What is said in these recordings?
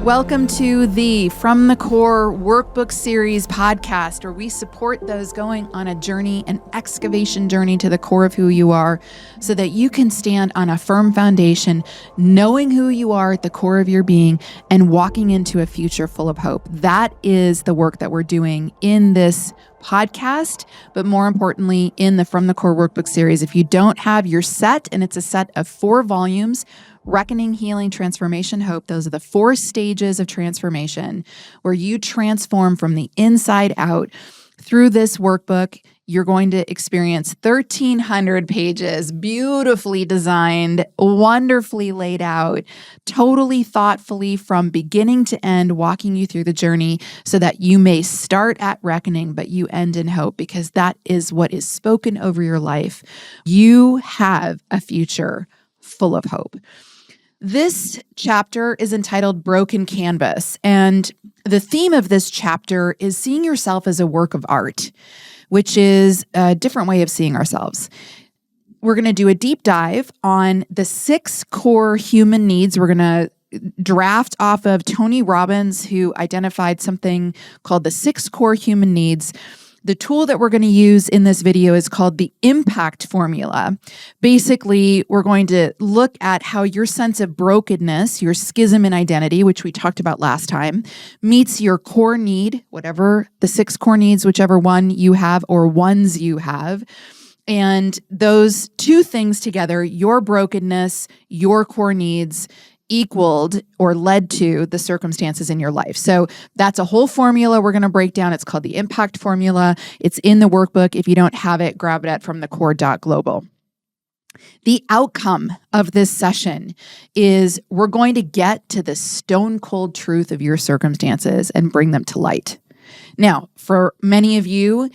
Welcome to the From the Core Workbook Series podcast, where we support those going on a journey, an excavation journey to the core of who you are, so that you can stand on a firm foundation, knowing who you are at the core of your being and walking into a future full of hope. That is the work that we're doing in this podcast, but more importantly, in the From the Core Workbook Series. If you don't have your set, and it's a set of 4 volumes, Reckoning, Healing, Transformation, Hope. Those are the 4 stages of transformation where you transform from the inside out. Through this workbook, you're going to experience 1,300 pages, beautifully designed, wonderfully laid out, totally thoughtfully from beginning to end, walking you through the journey so that you may start at reckoning, but you end in hope, because that is what is spoken over your life. You have a future full of hope. This chapter is entitled Broken Canvas, and the theme of this chapter is seeing yourself as a work of art, which is a different way of seeing ourselves. We're going to do a deep dive on the 6 core human needs. We're going to draft off of Tony Robbins, who identified something called the 6 core human needs. The tool that we're going to use in this video is called the impact formula. Basically, we're going to look at how your sense of brokenness, your schism in identity, which we talked about last time, meets your core need, whatever the 6 core needs, whichever one you have or ones you have. And those 2 things together, your brokenness, your core needs, equaled or led to the circumstances in your life. So that's a whole formula we're going to break down. It's called the impact formula. It's in the workbook. If you don't have it, grab it at fromthecore.global. The outcome of this session is we're going to get to the stone cold truth of your circumstances and bring them to light. Now, for many of you,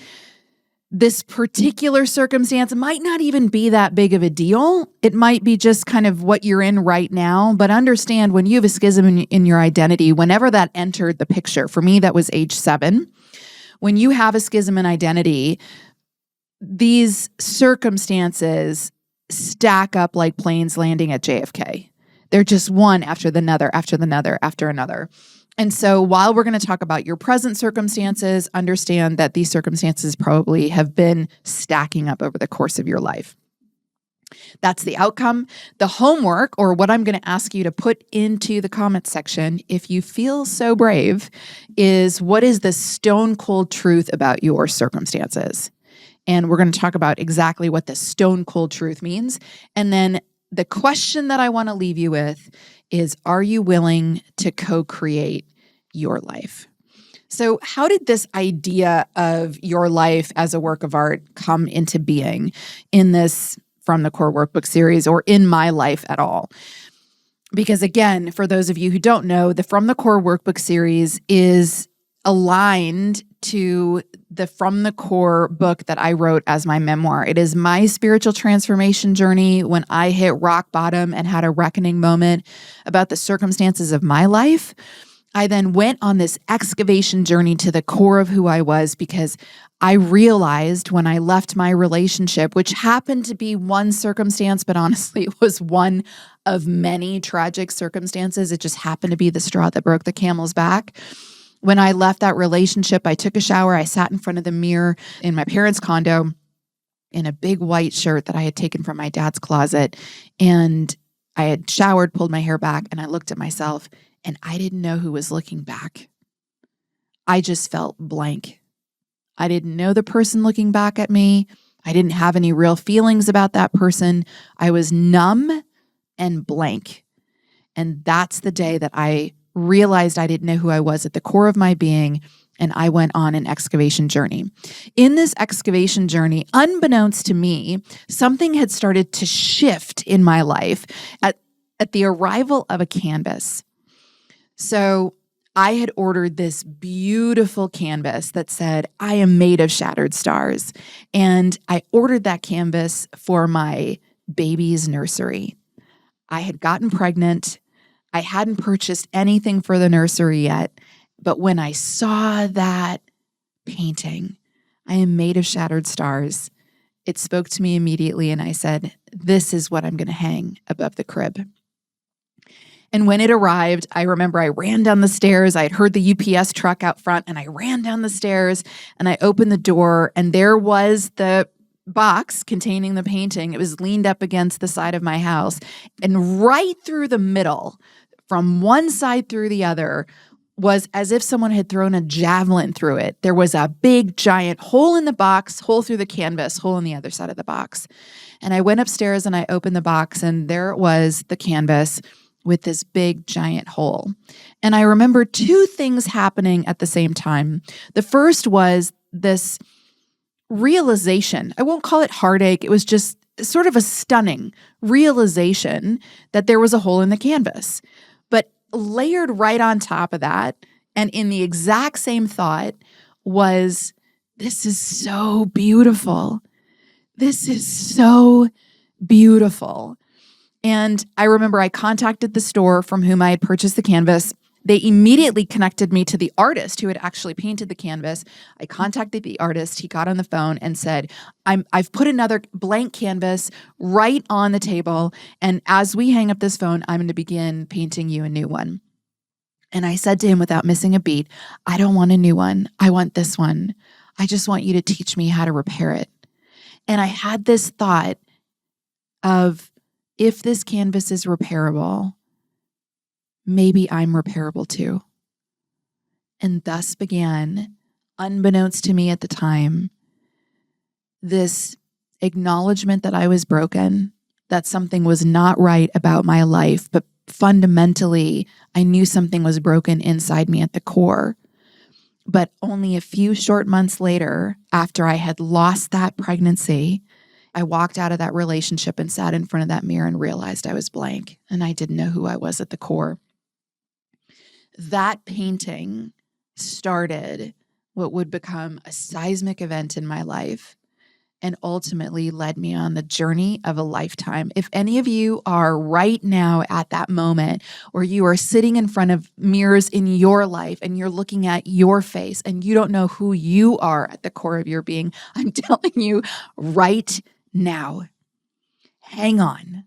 this particular circumstance might not even be that big of a deal. It might be just kind of what you're in right now. But understand, when you have a schism in your identity, whenever that entered the picture, for me, that was age 7. When you have a schism in identity, these circumstances stack up like planes landing at JFK. They're just one after another, after another, after another. And so while we're going to talk about your present circumstances, understand that these circumstances probably have been stacking up over the course of your life. That's the outcome. The homework, or what I'm going to ask you to put into the comment section, if you feel so brave, is what is the stone cold truth about your circumstances? And we're going to talk about exactly what the stone cold truth means. And then the question that I want to leave you with is, are you willing to co-create your life? So how did this idea of your life as a work of art come into being in this From the Core Workbook series, or in my life at all? Because again, for those of you who don't know, the From the Core Workbook series is aligned to the From the Core book that I wrote as my memoir. It is my spiritual transformation journey when I hit rock bottom and had a reckoning moment about the circumstances of my life. I then went on this excavation journey to the core of who I was, because I realized when I left my relationship, which happened to be one circumstance, but honestly, it was one of many tragic circumstances. It just happened to be the straw that broke the camel's back. When I left that relationship, I took a shower. I sat in front of the mirror in my parents' condo in a big white shirt that I had taken from my dad's closet. And I had showered, pulled my hair back, and I looked at myself, and I didn't know who was looking back. I just felt blank. I didn't know the person looking back at me. I didn't have any real feelings about that person. I was numb and blank. And that's the day that I realized I didn't know who I was at the core of my being, and I went on an excavation journey. In this excavation journey, unbeknownst to me, something had started to shift in my life at the arrival of a canvas. So I had ordered this beautiful canvas that said, "I am made of shattered stars." And I ordered that canvas for my baby's nursery. I had gotten pregnant. I hadn't purchased anything for the nursery yet, but when I saw that painting, "I am made of shattered stars," it spoke to me immediately, and I said, this is what I'm going to hang above the crib. And when it arrived, I remember I ran down the stairs. I had heard the UPS truck out front, and I ran down the stairs and I opened the door, and there was the box containing the painting. It was leaned up against the side of my house, and right through the middle, from one side through the other, was as if someone had thrown a javelin through it. There was a big giant hole in the box, hole through the canvas, hole on the other side of the box. And I went upstairs and I opened the box, and there it was, the canvas with this big giant hole. And I remember two things happening at the same time. The first was this realization. I won't call it heartache. It was just sort of a stunning realization that there was a hole in the canvas. But layered right on top of that, and in the exact same thought, was, this is so beautiful. This is so beautiful. And I remember I contacted the store from whom I had purchased the canvas. They immediately connected me to the artist who had actually painted the canvas. I contacted the artist. He got on the phone and said, I've put another blank canvas right on the table. And as we hang up this phone, I'm going to begin painting you a new one. And I said to him without missing a beat, I don't want a new one. I want this one. I just want you to teach me how to repair it. And I had this thought of, if this canvas is repairable, maybe I'm repairable too. And thus began, unbeknownst to me at the time, this acknowledgement that I was broken, that something was not right about my life, but fundamentally, I knew something was broken inside me at the core. But only a few short months later, after I had lost that pregnancy, I walked out of that relationship and sat in front of that mirror and realized I was blank and I didn't know who I was at the core. That painting started what would become a seismic event in my life and ultimately led me on the journey of a lifetime. If any of you are right now at that moment where you are sitting in front of mirrors in your life and you're looking at your face and you don't know who you are at the core of your being, I'm telling you right now, hang on.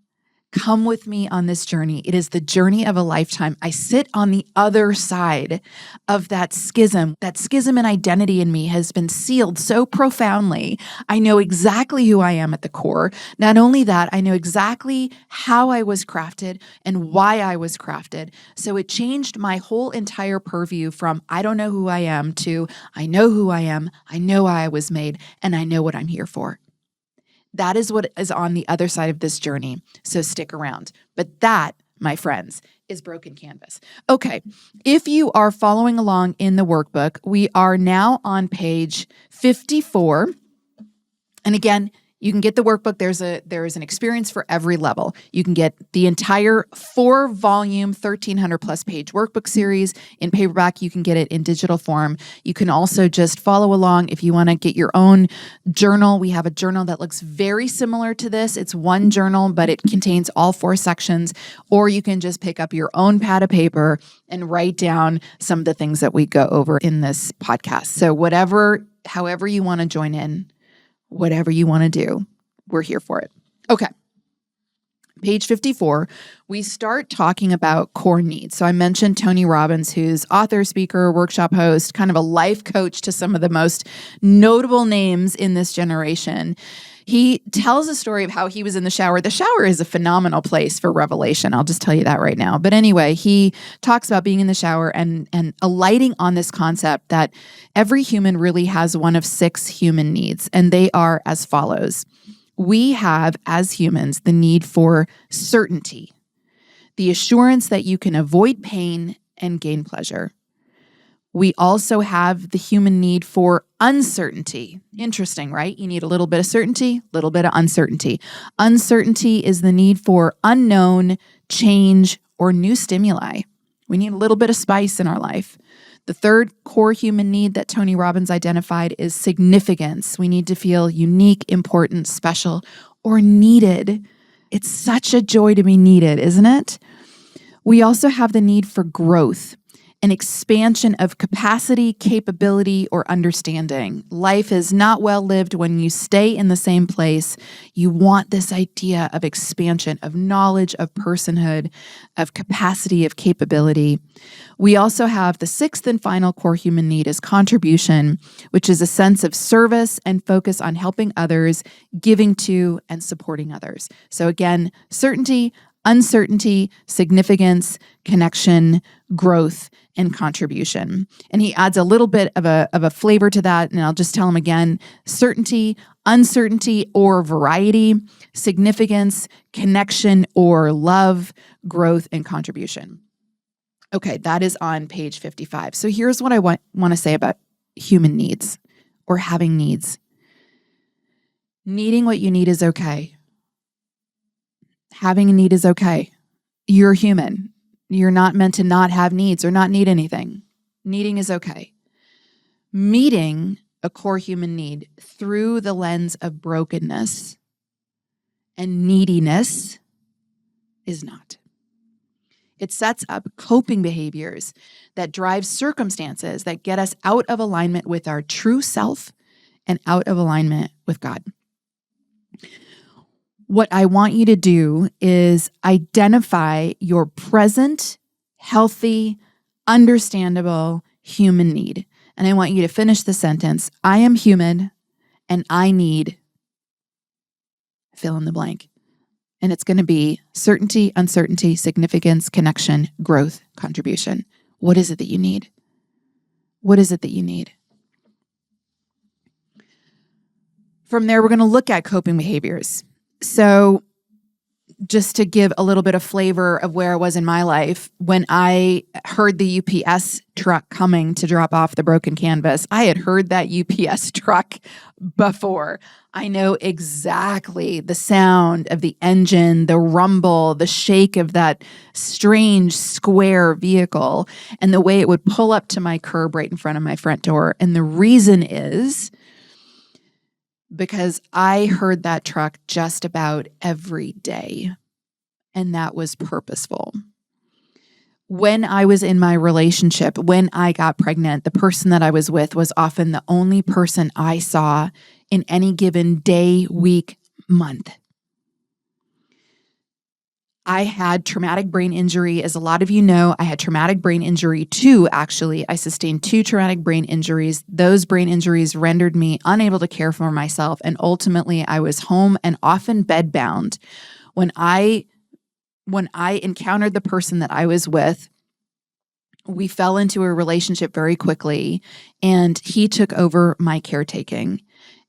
Come with me on this journey. It is the journey of a lifetime. I sit on the other side of that schism. That schism in identity in me has been sealed so profoundly. I know exactly who I am at the core. Not only that, I know exactly how I was crafted and why I was crafted. So it changed my whole entire purview from I don't know who I am to I know who I am, I know why I was made, and I know what I'm here for. That is what is on the other side of this journey. So stick around. But that, my friends, is Broken Canvas. Okay, if you are following along in the workbook, we are now on page 54. And again, you can get the workbook. There is an experience for every level. You can get the entire 4-volume, 1,300 plus page workbook series in paperback. You can get it in digital form. You can also just follow along if you want to get your own journal. We have a journal that looks very similar to this. It's one journal, but it contains all 4 sections. Or you can just pick up your own pad of paper and write down some of the things that we go over in this podcast. So however you want to join in, whatever you want to do, we're here for it. Okay. Page 54, we start talking about core needs. So I mentioned Tony Robbins, who's author, speaker, workshop host, kind of a life coach to some of the most notable names in this generation. He tells a story of how he was in the shower. The shower is a phenomenal place for revelation. I'll just tell you that right now. But anyway, he talks about being in the shower and alighting on this concept that every human really has one of 6 human needs, and they are as follows. We have, as humans, the need for certainty, the assurance that you can avoid pain and gain pleasure. We also have the human need for uncertainty. Interesting, right? You need a little bit of certainty, a little bit of uncertainty. Uncertainty is the need for unknown, change, or new stimuli. We need a little bit of spice in our life. The third core human need that Tony Robbins identified is significance. We need to feel unique, important, special, or needed. It's such a joy to be needed, isn't it? We also have the need for growth. an expansion of capacity, capability, or understanding. Life is not well lived when you stay in the same place. You want this idea of expansion, of knowledge, of personhood, of capacity, of capability. We also have the sixth and final core human need is contribution, which is a sense of service and focus on helping others, giving to, and supporting others. So again, certainty, uncertainty, significance, connection, growth, and contribution. And he adds a little bit of a flavor to that, and I'll just tell him again: certainty, uncertainty or variety, significance, connection or love, growth, and contribution. Okay, that is on page 55. So here's what I want to say about human needs or having needs. Needing what you need is okay. Having a need is okay. You're human. You're not meant to not have needs or not need anything. Needing is okay. Meeting a core human need through the lens of brokenness and neediness is not. It sets up coping behaviors that drive circumstances that get us out of alignment with our true self and out of alignment with God. What I want you to do is identify your present, healthy, understandable human need. And I want you to finish the sentence: I am human and I need fill in the blank. And it's going to be certainty, uncertainty, significance, connection, growth, contribution. What is it that you need? What is it that you need? From there, we're going to look at coping behaviors. So just to give a little bit of flavor of where I was in my life, when I heard the UPS truck coming to drop off the broken canvas, I had heard that UPS truck before. I know exactly the sound of the engine, the rumble, the shake of that strange square vehicle, and the way it would pull up to my curb right in front of my front door. And the reason is because I heard that truck just about every day, and that was purposeful. When I was in my relationship, when I got pregnant, the person that I was with was often the only person I saw in any given day, week, month. I had traumatic brain injury. As a lot of you know, I had traumatic brain injury too, actually. I sustained 2 traumatic brain injuries. Those brain injuries rendered me unable to care for myself, and ultimately I was home and often bedbound. When I encountered the person that I was with, we fell into a relationship very quickly, and he took over my caretaking.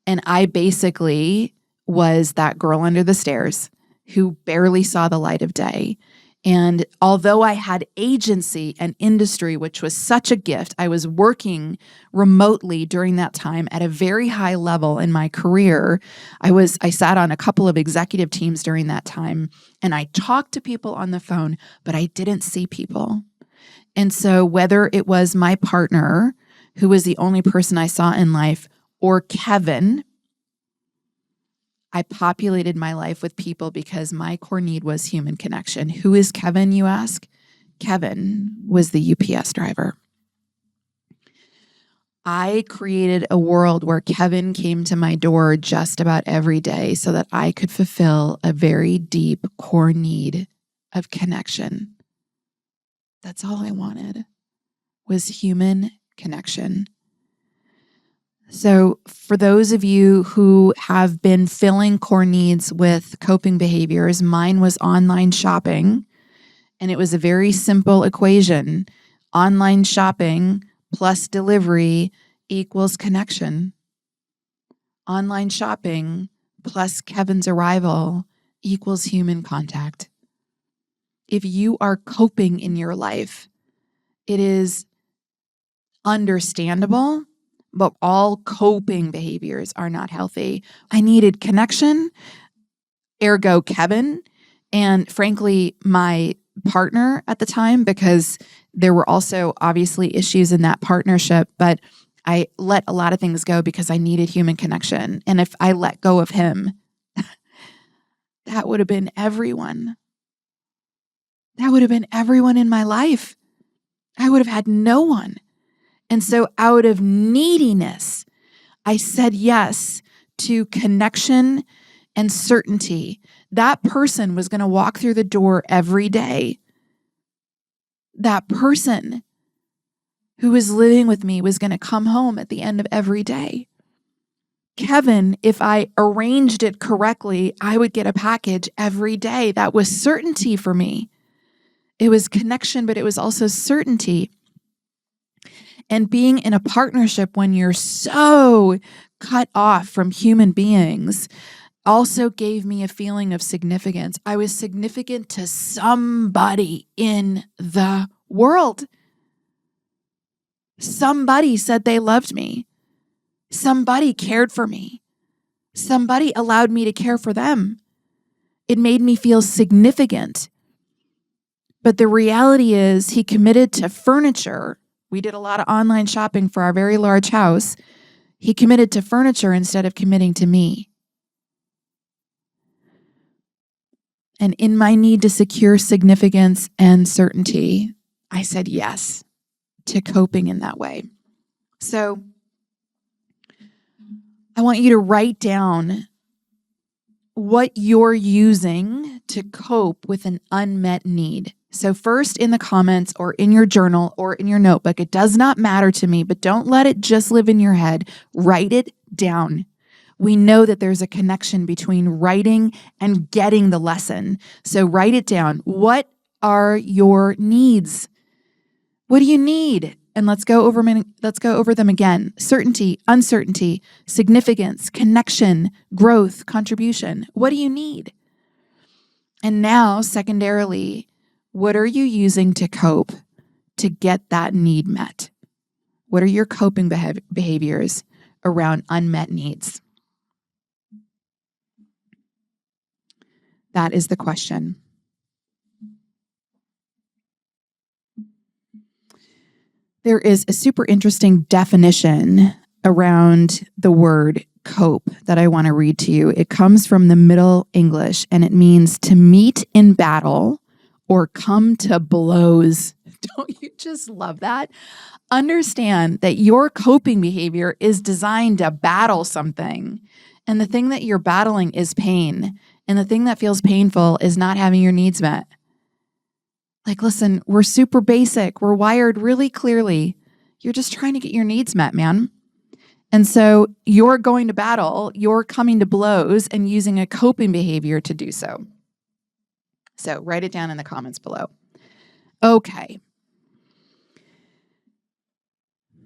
And I basically was that girl under the stairs who barely saw the light of day. And although I had agency and industry, which was such a gift, I was working remotely during that time at a very high level in my career. I sat on a couple of executive teams during that time, and I talked to people on the phone, but I didn't see people. And so whether it was my partner, who was the only person I saw in life, or Kevin, I populated my life with people because my core need was human connection. Who is Kevin, you ask? Kevin was the UPS driver. I created a world where Kevin came to my door just about every day so that I could fulfill a very deep core need of connection. That's all I wanted, was human connection. So for those of you who have been filling core needs with coping behaviors, mine was online shopping, and it was a very simple equation. Online shopping plus delivery equals connection. Online shopping plus Kevin's arrival equals human contact. If you are coping in your life, it is understandable, but all coping behaviors are not healthy. I needed connection, ergo Kevin, and frankly, my partner at the time, because there were also obviously issues in that partnership, but I let a lot of things go because I needed human connection. And if I let go of him, that would have been everyone. That would have been everyone in my life. I would have had no one. And so out of neediness, I said yes to connection and certainty. That person was going to walk through the door every day. That person who was living with me was going to come home at the end of every day. Kevin, if I arranged it correctly, I would get a package every day. That was certainty for me. It was connection, but it was also certainty. And being in a partnership when you're so cut off from human beings also gave me a feeling of significance. I was significant to somebody in the world. Somebody said they loved me. Somebody cared for me. Somebody allowed me to care for them. It made me feel significant. But the reality is, he committed to furniture. We did a lot of online shopping for our very large house. He committed to furniture instead of committing to me. And in my need to secure significance and certainty, I said yes to coping in that way. So I want you to write down what you're using to cope with an unmet need. So first in the comments or in your journal or in your notebook, it does not matter to me, but don't let it just live in your head. Write it down. We know that there's a connection between writing and getting the lesson. So write it down. What are your needs? What do you need? And let's go over them again. Certainty, uncertainty, significance, connection, growth, contribution. What do you need? And now, secondarily, what are you using to cope to get that need met? What are your coping behaviors around unmet needs? That is the question. There is a super interesting definition around the word cope that I want to read to you. It comes from the Middle English, and it means to meet in battle or come to blows. Don't you just love that? Understand that your coping behavior is designed to battle something. And the thing that you're battling is pain. And the thing that feels painful is not having your needs met. Like, listen, we're super basic. We're wired really clearly. You're just trying to get your needs met, man. And so you're going to battle, you're coming to blows and using a coping behavior to do so. So write it down in the comments below. Okay.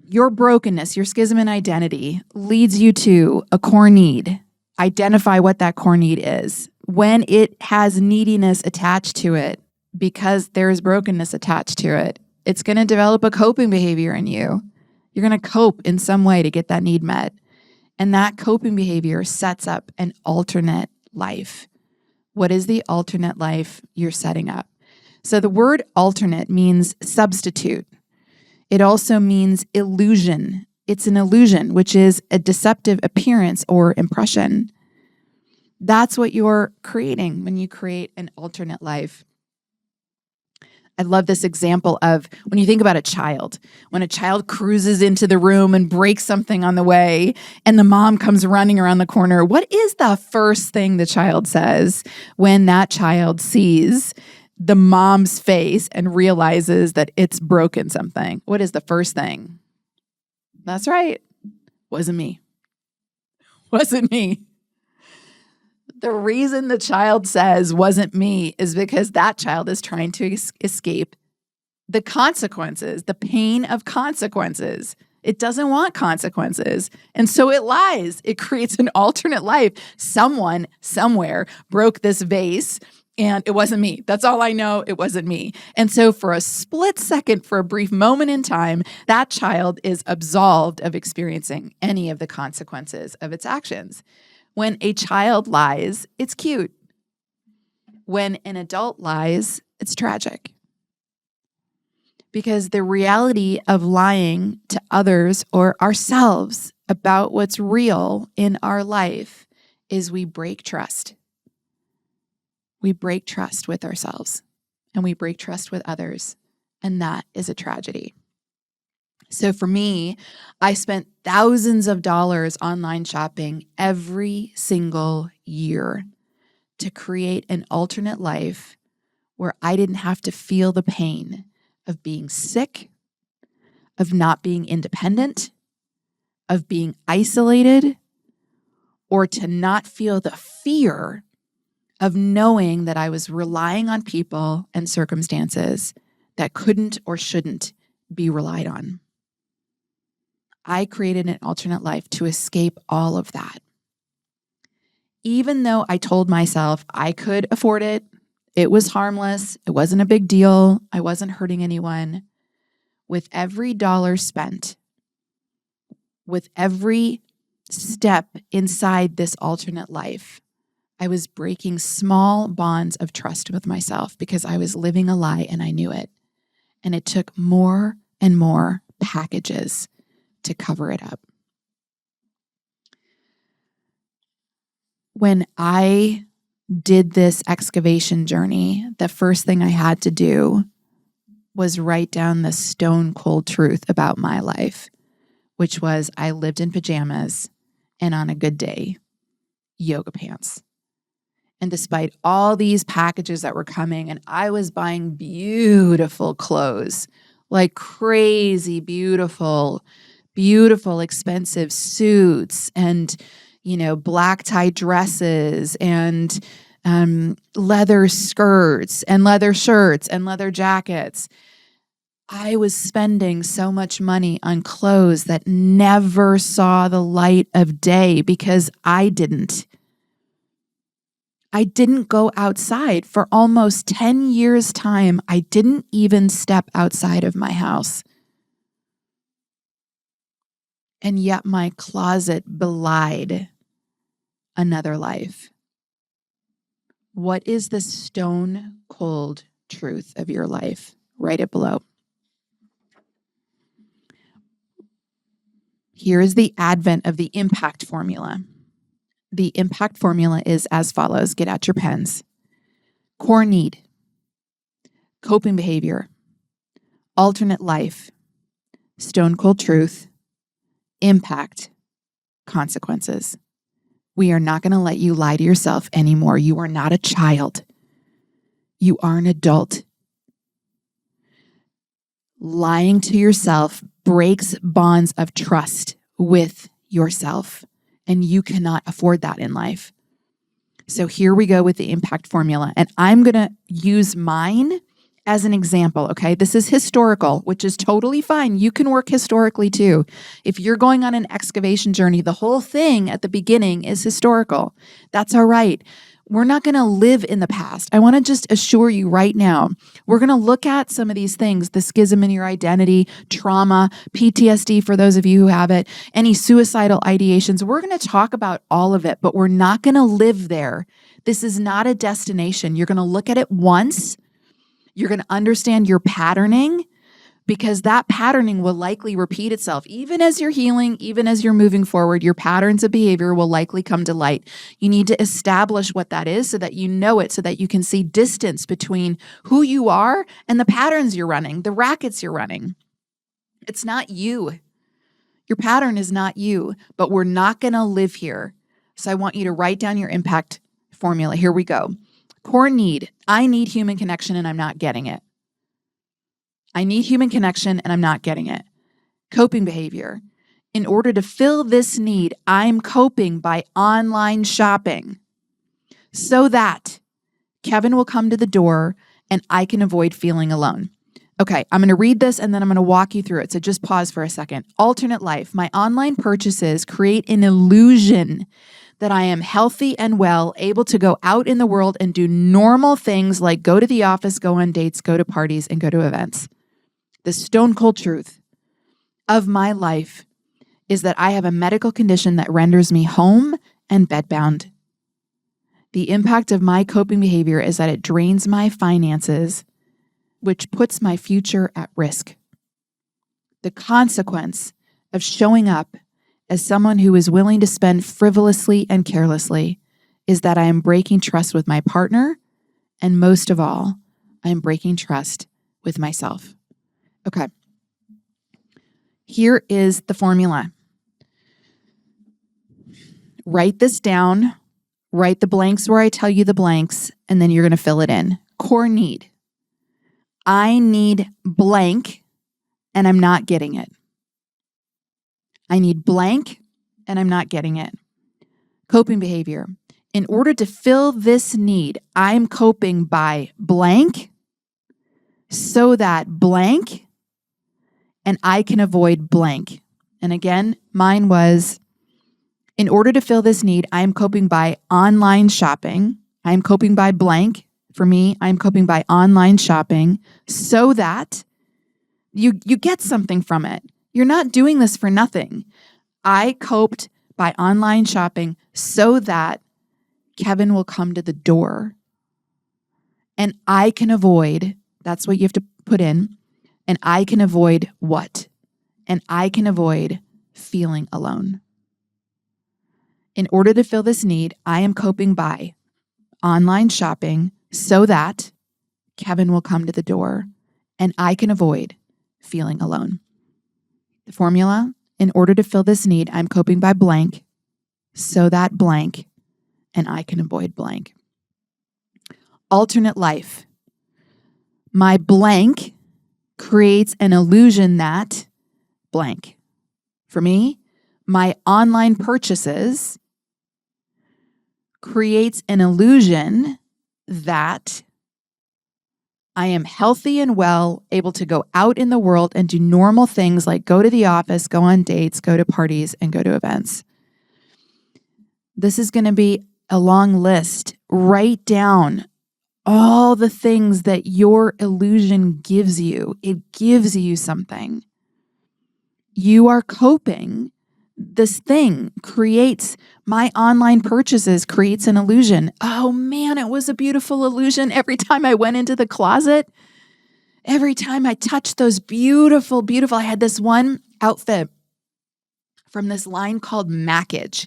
Your brokenness, your schism in identity leads you to a core need. Identify what that core need is. When it has neediness attached to it, because there's brokenness attached to it, it's going to develop a coping behavior in you. You're going to cope in some way to get that need met. And that coping behavior sets up an alternate life. What is the alternate life you're setting up? So the word alternate means substitute. It also means illusion. It's an illusion, which is a deceptive appearance or impression. That's what you're creating when you create an alternate life. I love this example of when you think about a child. When a child cruises into the room and breaks something on the way and the mom comes running around the corner, what is the first thing the child says when that child sees the mom's face and realizes that it's broken something? What is the first thing? That's right. Wasn't me. Wasn't me. The reason the child says wasn't me is because that child is trying to escape the consequences, the pain of consequences. It doesn't want consequences. And so it lies. It creates an alternate life. Someone, somewhere broke this vase and it wasn't me. That's all I know. It wasn't me. And so for a split second, for a brief moment in time, that child is absolved of experiencing any of the consequences of its actions. When a child lies, it's cute. When an adult lies, it's tragic. Because the reality of lying to others or ourselves about what's real in our life is we break trust. We break trust with ourselves and we break trust with others. And that is a tragedy. So for me, I spent thousands of dollars online shopping every single year to create an alternate life where I didn't have to feel the pain of being sick, of not being independent, of being isolated, or to not feel the fear of knowing that I was relying on people and circumstances that couldn't or shouldn't be relied on. I created an alternate life to escape all of that. Even though I told myself I could afford it, it was harmless, it wasn't a big deal, I wasn't hurting anyone, with every dollar spent, with every step inside this alternate life, I was breaking small bonds of trust with myself because I was living a lie and I knew it. And it took more and more packages to cover it up. When I did this excavation journey, the first thing I had to do was write down the stone cold truth about my life, which was I lived in pajamas and on a good day, yoga pants. And despite all these packages that were coming, and I was buying beautiful clothes, like crazy beautiful, expensive suits and, black tie dresses and leather skirts and leather shirts and leather jackets. I was spending so much money on clothes that never saw the light of day because I didn't go outside for almost 10 years' time. I didn't even step outside of my house. And yet my closet belied another life. What is the stone cold truth of your life? Write it below. Here is the advent of the impact formula. The impact formula is as follows. Get out your pens. Core need, coping behavior, alternate life, stone cold truth, impact, consequences. We are not going to let you lie to yourself anymore. You are not a child. You are an adult. Lying to yourself breaks bonds of trust with yourself, and you cannot afford that in life. So here we go with the impact formula, and I'm going to use mine as an example, okay? This is historical, which is totally fine. You can work historically too. If you're going on an excavation journey, the whole thing at the beginning is historical. That's all right. We're not going to live in the past. I want to just assure you right now, we're going to look at some of these things, the schism in your identity, trauma, PTSD for those of you who have it, any suicidal ideations. We're going to talk about all of it, but we're not going to live there. This is not a destination. You're going to look at it once. You're going to understand your patterning because that patterning will likely repeat itself. Even as you're healing, even as you're moving forward, your patterns of behavior will likely come to light. You need to establish what that is so that you know it, so that you can see distance between who you are and the patterns you're running, the rackets you're running. It's not you. Your pattern is not you, but we're not going to live here. So I want you to write down your impact formula. Here we go. Core need. I need human connection and I'm not getting it. I need human connection and I'm not getting it. Coping behavior. In order to fill this need, I'm coping by online shopping so that Kevin will come to the door and I can avoid feeling alone. Okay, I'm going to read this and then I'm going to walk you through it. So just pause for a second. Alternate life. My online purchases create an illusion that I am healthy and well, able to go out in the world and do normal things like go to the office, go on dates, go to parties, and go to events. The stone cold truth of my life is that I have a medical condition that renders me home and bedbound. The impact of my coping behavior is that it drains my finances, which puts my future at risk. The consequence of showing up as someone who is willing to spend frivolously and carelessly is that I am breaking trust with my partner, and most of all, I am breaking trust with myself. Okay. Here is the formula. Write this down. Write the blanks where I tell you the blanks, and then you're going to fill it in. Core need. I need blank, and I'm not getting it. I need blank, and I'm not getting it. Coping behavior. In order to fill this need, I'm coping by blank so that blank, and I can avoid blank. And again, mine was, in order to fill this need, I'm coping by online shopping. I'm coping by blank. For me, I'm coping by online shopping so that you get something from it. You're not doing this for nothing. I coped by online shopping so that Kevin will come to the door. And I can avoid, that's what you have to put in, and I can avoid what? And I can avoid feeling alone. In order to fill this need, I am coping by online shopping so that Kevin will come to the door and I can avoid feeling alone. The formula, in order to fill this need, I'm coping by blank so that blank and I can avoid blank. Alternate life. My blank creates an illusion that blank. For me, my online purchases creates an illusion that I am healthy and well, able to go out in the world and do normal things like go to the office, go on dates, go to parties, and go to events. This is going to be a long list. Write down all the things that your illusion gives you. It gives you something. You are coping. This thing creates, my online purchases creates an illusion. Oh man, it was a beautiful illusion. Every time I went into the closet, every time I touched those beautiful, I had this one outfit from this line called Mackage.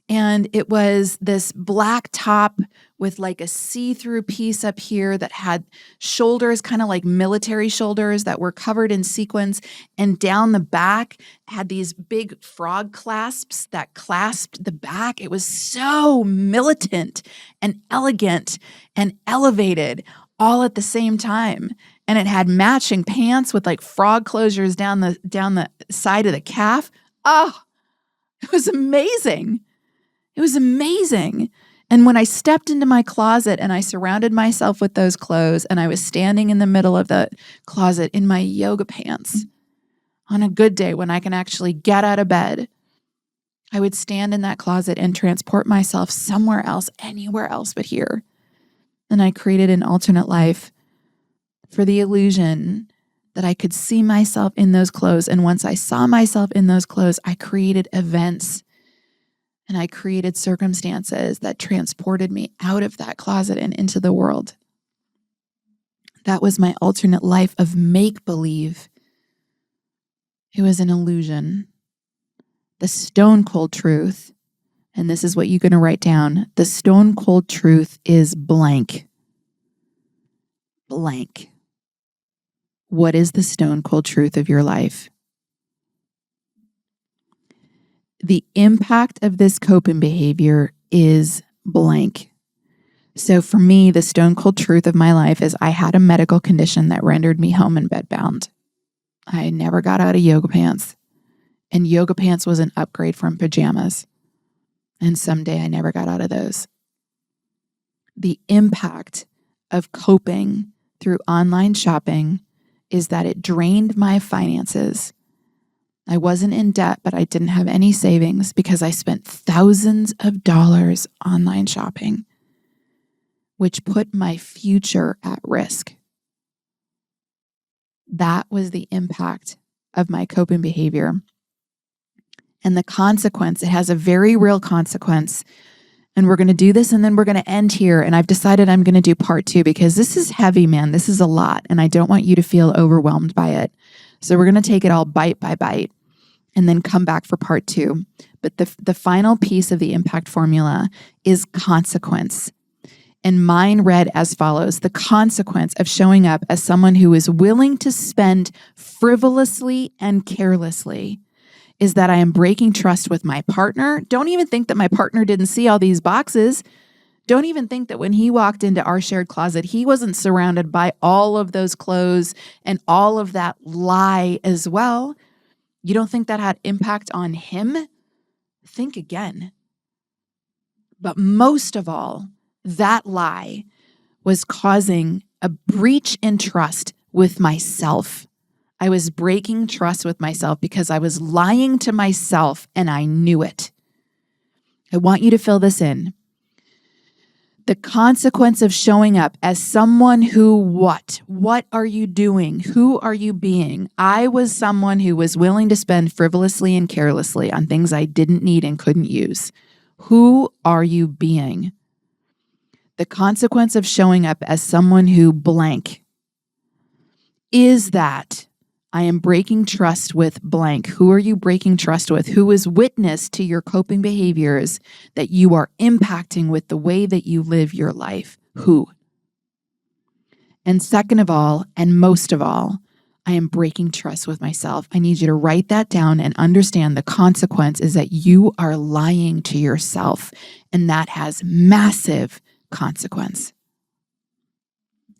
And it was this black top with like a see-through piece up here that had shoulders, kind of like military shoulders that were covered in sequins. And down the back had these big frog clasps that clasped the back. It was so militant and elegant and elevated all at the same time. And it had matching pants with like frog closures down the side of the calf. Oh, it was amazing. It was amazing. And when I stepped into my closet and I surrounded myself with those clothes and I was standing in the middle of the closet in my yoga pants on a good day when I can actually get out of bed, I would stand in that closet and transport myself somewhere else, anywhere else but here. And I created an alternate life for the illusion that I could see myself in those clothes. And once I saw myself in those clothes, I created events and I created circumstances that transported me out of that closet and into the world. That was my alternate life of make-believe. It was an illusion. The stone cold truth, and this is what you're going to write down, the stone cold truth is blank. Blank. What is the stone cold truth of your life? The impact of this coping behavior is blank. So for me, the stone cold truth of my life is I had a medical condition that rendered me home and bedbound. I never got out of yoga pants. And yoga pants was an upgrade from pajamas. And someday I never got out of those. The impact of coping through online shopping is that it drained my finances. I wasn't in debt, but I didn't have any savings because I spent thousands of dollars online shopping, which put my future at risk. That was the impact of my coping behavior. And the consequence, it has a very real consequence. And we're going to do this and then we're going to end here. And I've decided I'm going to do part 2 because this is heavy, man. This is a lot. And I don't want you to feel overwhelmed by it. So we're going to take it all bite by bite and then come back for part 2. But the final piece of the impact formula is consequence. And mine read as follows: the consequence of showing up as someone who is willing to spend frivolously and carelessly is that I am breaking trust with my partner. Don't even think that my partner didn't see all these boxes. Don't even think that when he walked into our shared closet, he wasn't surrounded by all of those clothes and all of that lie as well. You don't think that had impact on him? Think again. But most of all, that lie was causing a breach in trust with myself. I was breaking trust with myself because I was lying to myself and I knew it. I want you to fill this in. The consequence of showing up as someone who what? What are you doing? Who are you being? I was someone who was willing to spend frivolously and carelessly on things I didn't need and couldn't use. Who are you being? The consequence of showing up as someone who blank is that I am breaking trust with blank. Who are you breaking trust with? Who is witness to your coping behaviors that you are impacting with the way that you live your life? Who? And second of all, and most of all, I am breaking trust with myself. I need you to write that down and understand the consequence is that you are lying to yourself, and that has massive consequence.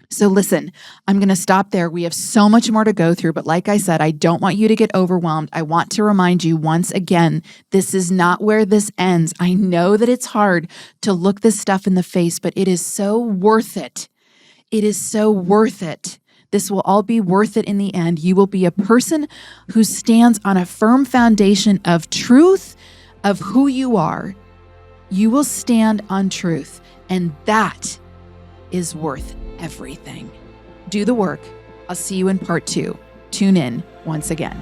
So listen, I'm going to stop there. We have so much more to go through, but like I said, I don't want you to get overwhelmed. I want to remind you once again, this is not where this ends. I know that it's hard to look this stuff in the face, but it is so worth it. It is so worth it. This will all be worth it in the end. You will be a person who stands on a firm foundation of truth, of who you are. You will stand on truth, and that is worth everything. Do the work. I'll see you in part 2. Tune in once again.